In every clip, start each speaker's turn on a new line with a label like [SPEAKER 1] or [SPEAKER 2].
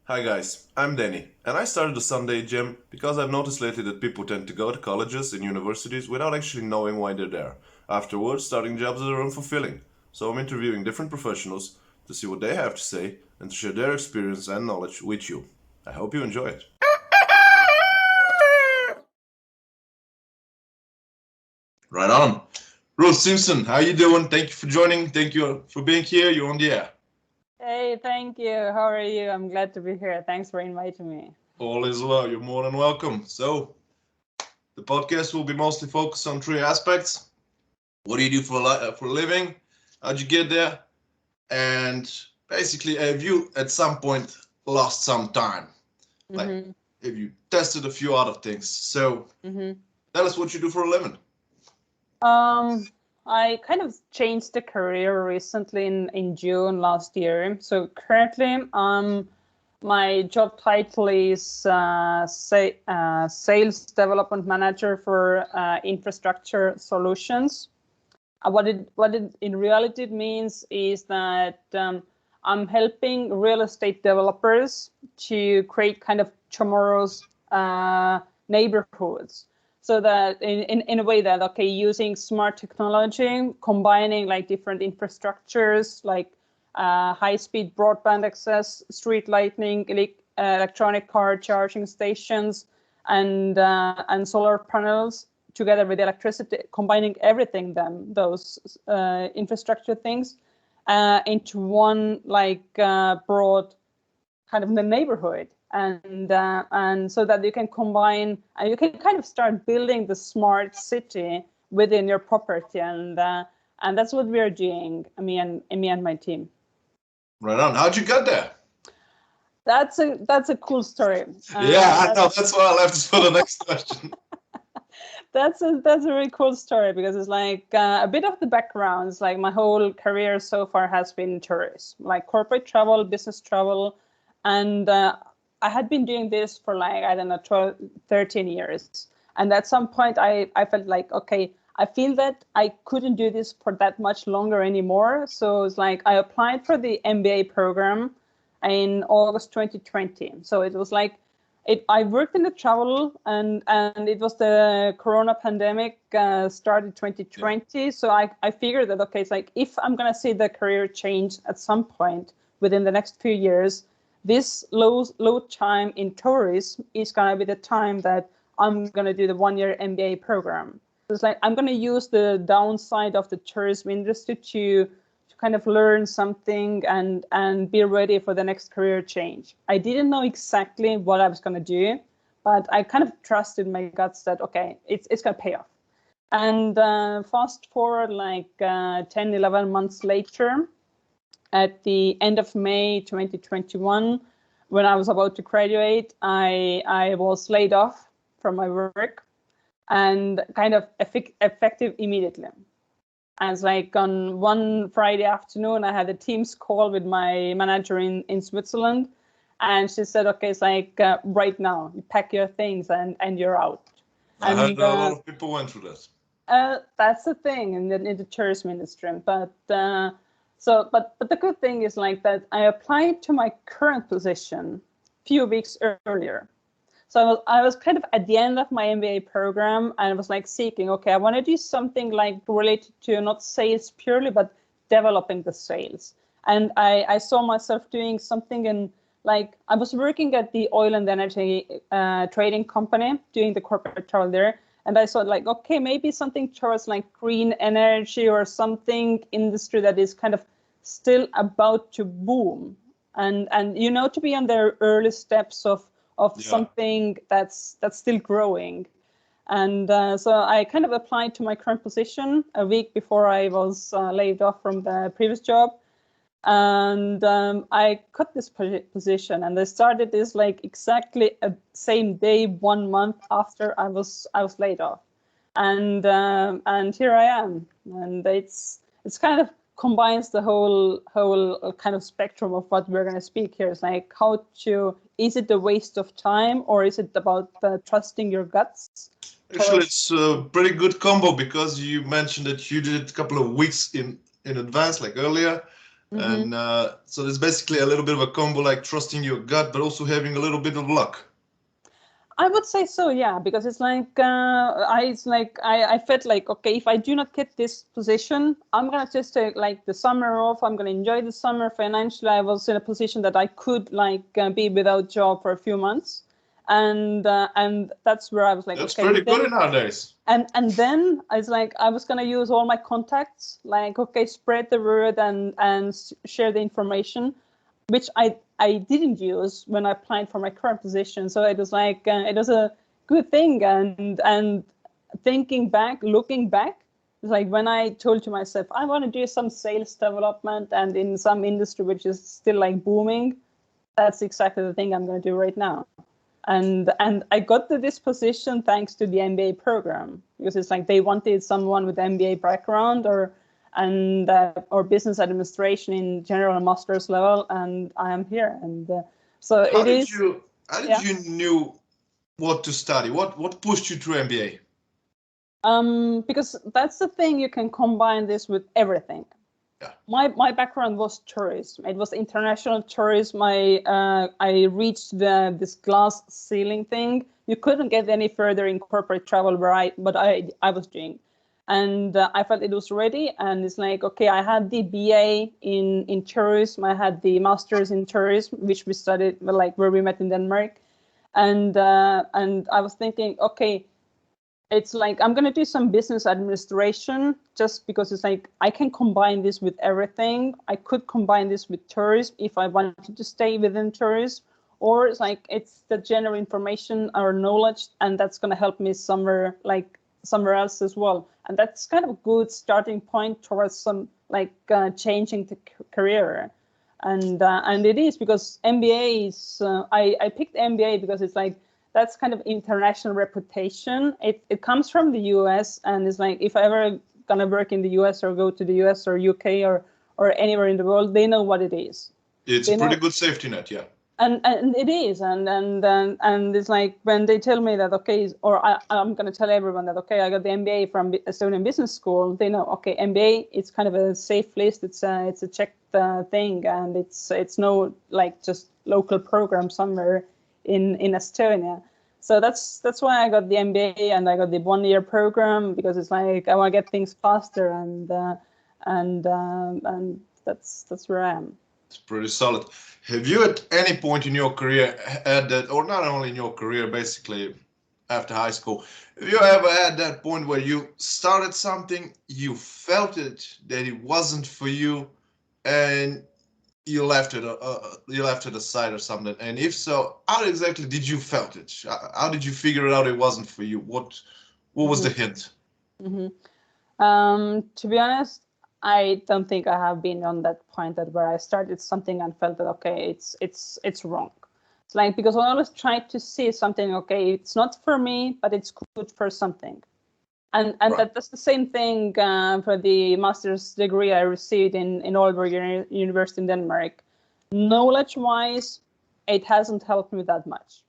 [SPEAKER 1] Hi guys, I'm Danny, and I started a Sunday gym because I've noticed lately that people tend to go to colleges and universities without actually knowing why they're there. Afterwards, starting jobs that are unfulfilling. So I'm interviewing different professionals to see what they have to say and to share their experience and knowledge with you. I hope you enjoy it. Right on. Ruth Simpson, how you doing? Thank you for joining. Thank you for being here. You're on the air.
[SPEAKER 2] Hey, thank you. How are you? I'm glad to be here. Thanks for inviting me.
[SPEAKER 1] All is well. You're more than welcome. So, the podcast will be mostly focused on three aspects. What do you do for a living? How'd you get there? And basically, have you at some point lost some time? Like,
[SPEAKER 2] Mm-hmm.
[SPEAKER 1] if you tested a few other things. So,
[SPEAKER 2] Mm-hmm.
[SPEAKER 1] tell us what you do for a living.
[SPEAKER 2] Um, I kind of changed the career recently in June last year. So currently, my job title is sales development manager for infrastructure solutions. What it in reality it means is that I'm helping real estate developers to create kind of tomorrow's neighborhoods. So that in a way that using smart technology, combining like different infrastructures like high-speed broadband access, street lighting, electronic car charging stations, and solar panels together with electricity, combining everything those infrastructure things into one broad kind of the neighborhood, and so that you can combine and you can kind of start building the smart city within your property, and that's what we're doing, me and my team.
[SPEAKER 1] Right on. How'd you get there?
[SPEAKER 2] That's a cool story.
[SPEAKER 1] Yeah, I know. That's why I left it for the next question.
[SPEAKER 2] That's a really cool story because it's like a bit of the background. It's like my whole career so far has been tourism, like corporate travel, business travel, and I had been doing this for like, I don't know, 12, 13 years. And at some point I felt like, okay, I feel that I couldn't do this for that much longer anymore. So it's like I applied for the MBA program in August 2020. So it was like I worked in the travel, and it was the Corona pandemic started 2020. Yeah. So I figured that, okay, it's like if I'm going to see the career change at some point within the next few years, this low time in tourism is going to be the time that I'm going to do the 1-year MBA program. So it's like I'm going to use the downside of the tourism industry to kind of learn something and be ready for the next career change. I didn't know exactly what I was going to do, but I kind of trusted my guts that, okay, it's going to pay off. And fast forward like 10, 11 months later, at the end of May 2021, when I was about to graduate, I was laid off from my work and kind of effective immediately. As like on one Friday afternoon, I had a Teams call with my manager in Switzerland, and she said, "Okay, it's like right now, you pack your things and you're out."
[SPEAKER 1] I heard a lot of people went through this.
[SPEAKER 2] That's the thing in the tourism industry, but the good thing is like that I applied to my current position a few weeks earlier. So I was kind of at the end of my MBA program, and I was like seeking, okay, I want to do something like related to not sales purely, but developing the sales. And I saw myself doing something in, like, I was working at the oil and energy trading company, doing the corporate travel there. And I thought like, okay, maybe something towards like green energy or something industry that is kind of still about to boom. And to be on the early steps of something that's still growing. And so I kind of applied to my current position a week before I was laid off from the previous job. And I got this position, and I started this like exactly a same day, 1 month after I was laid off. And here I am. And it's kind of combines the whole kind of spectrum of what we're going to speak here. It's like is it a waste of time, or is it about trusting your guts?
[SPEAKER 1] Actually, it's a pretty good combo because you mentioned that you did it a couple of weeks in advance, like earlier,
[SPEAKER 2] Mm-hmm.
[SPEAKER 1] And so there's basically a little bit of a combo, like trusting your gut, but also having a little bit of luck.
[SPEAKER 2] I would say so, yeah, because I felt like, okay, if I do not get this position, I'm gonna just take like the summer off. I'm gonna enjoy the summer. Financially, I was in a position that I could be without job for a few months, and that's where I was like,
[SPEAKER 1] That's
[SPEAKER 2] okay,
[SPEAKER 1] pretty good nowadays.
[SPEAKER 2] and then I was gonna use all my contacts, like, okay, spread the word and share the information, which I didn't use when I applied for my current position. So it was it was a good thing. And looking back, it's like when I told to myself I want to do some sales development and in some industry which is still like booming, that's exactly the thing I'm going to do right now. And I got to this position thanks to the MBA program, because it's like they wanted someone with MBA background or business administration in general master's level, and I am here. And so
[SPEAKER 1] How
[SPEAKER 2] it
[SPEAKER 1] did
[SPEAKER 2] is.
[SPEAKER 1] you how did
[SPEAKER 2] Yeah.
[SPEAKER 1] you knew what to study? What pushed you through MBA?
[SPEAKER 2] Because that's the thing, you can combine this with everything.
[SPEAKER 1] Yeah.
[SPEAKER 2] My background was tourism. It was international tourism. I reached this glass ceiling thing. You couldn't get any further in corporate travel I was doing, and I felt it was ready. And it's like, okay, I had the BA in tourism. I had the masters in tourism, which we studied where we met in Denmark, and I was thinking, okay, it's like I'm going to do some business administration, just because it's like I can combine this with everything. I could combine this with tourism if I wanted to stay within tourism, or it's the general information or knowledge, and that's going to help me somewhere else as well. And that's kind of a good starting point towards some changing the career. And it is because MBA is I picked MBA because it's like that's kind of international reputation. It comes from the US, and it's like if I ever gonna work in the US or go to the US or UK or anywhere in the world, they know what it is.
[SPEAKER 1] It's
[SPEAKER 2] They
[SPEAKER 1] a pretty
[SPEAKER 2] know,
[SPEAKER 1] good safety net, yeah.
[SPEAKER 2] and it is, and it's like when they tell me that, okay, or I'm gonna tell everyone that, okay, I got the MBA from Estonian Business School. They know, okay, MBA, it's kind of a safe list. It's a checked thing, and it's no just local program somewhere in Estonia. So that's why I got the MBA, and I got the 1-year program, because it's like I want to get things faster, and that's where I am.
[SPEAKER 1] It's pretty solid. Have you at any point in your career had that, or not only in your career, basically after high school, have you ever had that point where you started something, you felt that it wasn't for you, and you left it aside or something? And if so, how exactly did you felt it? How did you figure it out it wasn't for you? What was the hint?
[SPEAKER 2] Mm-hmm. To be honest, I don't think I have been on that point where I started something and felt that, okay, it's wrong. It's like, because I always try to see something, okay, it's not for me, but it's good for something. And
[SPEAKER 1] Right.
[SPEAKER 2] that's the same thing for the master's degree I received in Aalborg University in Denmark. Knowledge-wise, it hasn't helped me that much.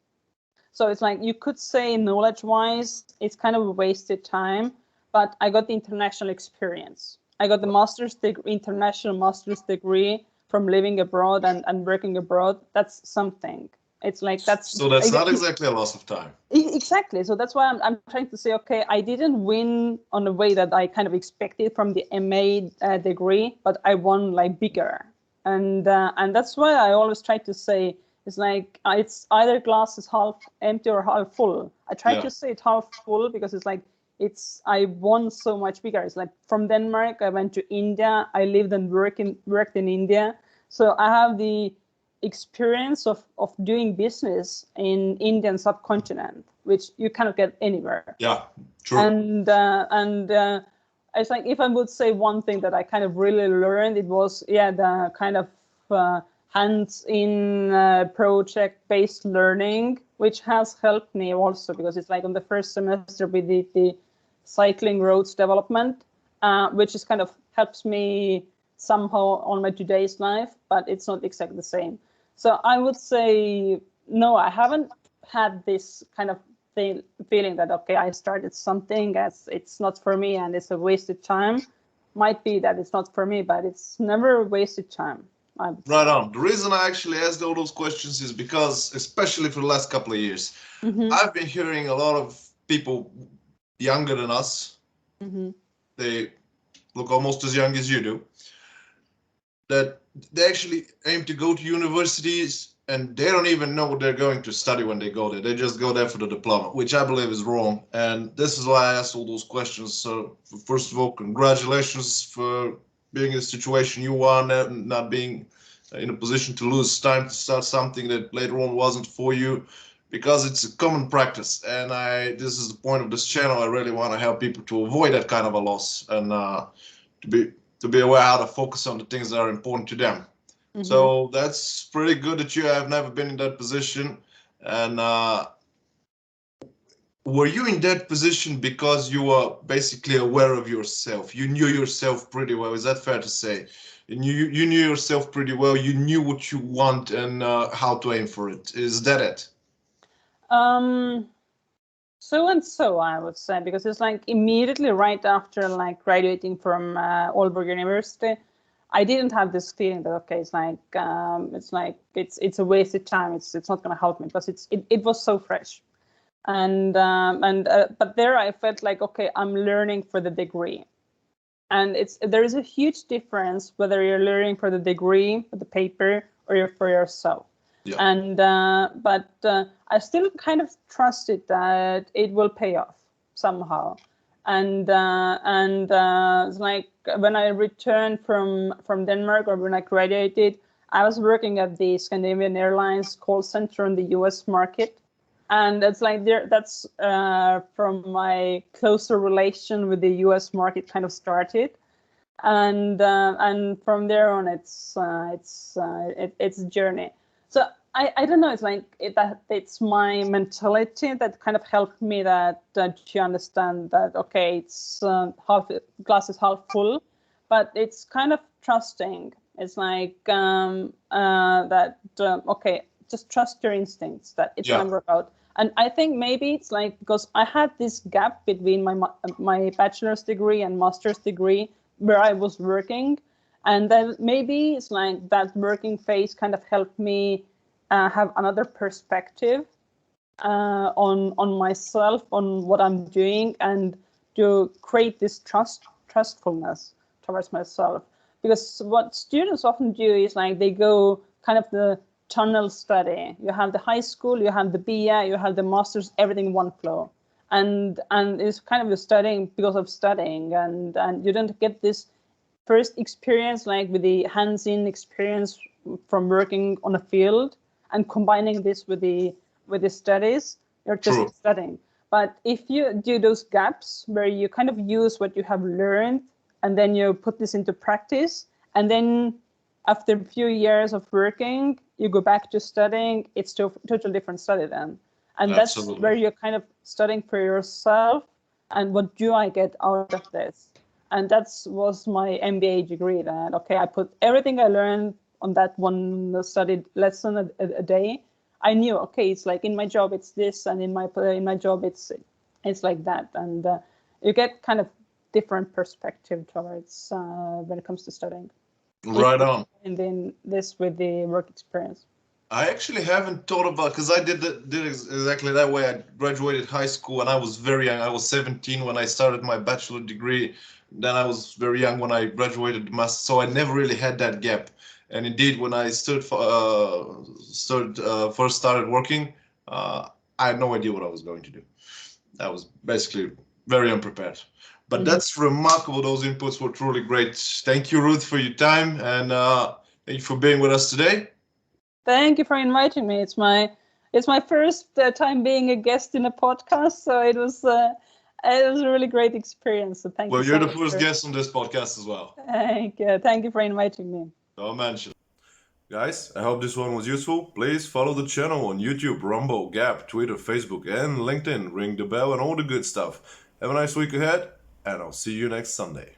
[SPEAKER 2] So it's like, you could say knowledge-wise, it's kind of a wasted time, but I got the international experience. I got the international master's degree from living abroad and working abroad. That's something. It's like
[SPEAKER 1] So that's not exactly a loss of time.
[SPEAKER 2] exactly. So that's why I'm trying to say, okay, I didn't win on the way that I kind of expected from the MA degree, but I won bigger. And that's why I always try to say, it's like it's either glass is half empty or half full. I try to say it half full, because it's like I won so much bigger. It's like from Denmark, I went to India. I lived and worked in India. So I have the experience of doing business in Indian subcontinent, which you cannot get anywhere.
[SPEAKER 1] Yeah, true.
[SPEAKER 2] And it's like, if I would say one thing that I kind of really learned, it was the kind of hands-in project-based learning, which has helped me also, because it's like on the first semester we did the cycling roads development, which is kind of helps me somehow on my today's life, but it's not exactly the same. So I would say, no, I haven't had this kind of feeling that, okay, I started something as it's not for me and it's a wasted time. might be that it's not for me, but it's never wasted time.
[SPEAKER 1] Right on. The reason I actually asked all those questions is because, especially for the last couple of years,
[SPEAKER 2] Mm-hmm.
[SPEAKER 1] I've been hearing a lot of people younger than us.
[SPEAKER 2] Mm-hmm.
[SPEAKER 1] They look almost as young as you do. That they actually aim to go to universities and they don't even know what they're going to study when they go there. They just go there for the diploma, which I believe is wrong. And this is why I asked all those questions. So, first of all, congratulations for being in the situation you are now, not being in a position to lose time to start something that later on wasn't for you, because it's a common practice. And this is the point of this channel. I really want to help people to avoid that kind of a loss and to be aware how to focus on the things that are important to them.
[SPEAKER 2] Mm-hmm.
[SPEAKER 1] So that's pretty good that you have never been in that position. And were you in that position because you were basically aware of yourself? You knew yourself pretty well. Is that fair to say? You knew yourself pretty well. You knew what you want and how to aim for it. Is that it?
[SPEAKER 2] So and so, I would say, because it's like immediately right after like graduating from Aalborg University, I didn't have this feeling that okay, it's a wasted time. It's not going to help me, because it was so fresh, and but there I felt like okay, I'm learning for the degree, and there is a huge difference whether you're learning for the degree, for the paper, or you're for yourself.
[SPEAKER 1] Yeah.
[SPEAKER 2] And but I still kind of trusted that it will pay off somehow. And it's like when I returned from Denmark, or when I graduated, I was working at the Scandinavian Airlines call center in the U.S. market, and it's like that's from my closer relation with the U.S. market kind of started. And from there on, it's a journey. So I don't know. It's like it's my mentality that kind of helped me that to understand that okay, it's glass is half full, but it's kind of trusting. It's like okay, just trust your instincts that it's gonna work out. And I think maybe it's like because I had this gap between my bachelor's degree and master's degree where I was working, and then maybe it's like that working phase kind of helped me have another perspective on myself, on what I'm doing, and to create this trustfulness towards myself. Because what students often do is like they go kind of the tunnel study. You have the high school, you have the BA, you have the masters, everything in one flow. And it's kind of you're studying because of studying, and you don't get this first experience like with the hands-in experience from working on a field and combining this with the studies. You're just studying. But if you do those gaps where you kind of use what you have learned and then you put this into practice, and then after a few years of working, you go back to studying, it's a totally different study then. And Absolutely. That's where you're kind of studying for yourself and what do I get out of this? And that was my MBA degree, that, okay, I put everything I learned on that one studied lesson a day. I knew, okay, it's like in my job, it's this, and in my job, it's like that. And you get kind of different perspective towards when it comes to studying.
[SPEAKER 1] Right on.
[SPEAKER 2] And then this with the work experience.
[SPEAKER 1] I actually haven't thought about, because I did exactly that way. I graduated high school and I was very young. I was 17 when I started my bachelor degree. Then I was very young when I graduated the master. So I never really had that gap. And indeed, when I first started working, I had no idea what I was going to do. I was basically very unprepared. But that's remarkable. Those inputs were truly great. Thank you, Ruth, for your time, and thank you for being with us today.
[SPEAKER 2] Thank you for inviting me. It's my first time being a guest in a podcast, so it was a really great experience. So thank you.
[SPEAKER 1] Well, you're the first guest on this podcast as well.
[SPEAKER 2] Thank you for inviting me.
[SPEAKER 1] Don't mention. Guys, I hope this one was useful. Please follow the channel on YouTube, Rumble, Gap, Twitter, Facebook, and LinkedIn. Ring the bell and all the good stuff. Have a nice week ahead, and I'll see you next Sunday.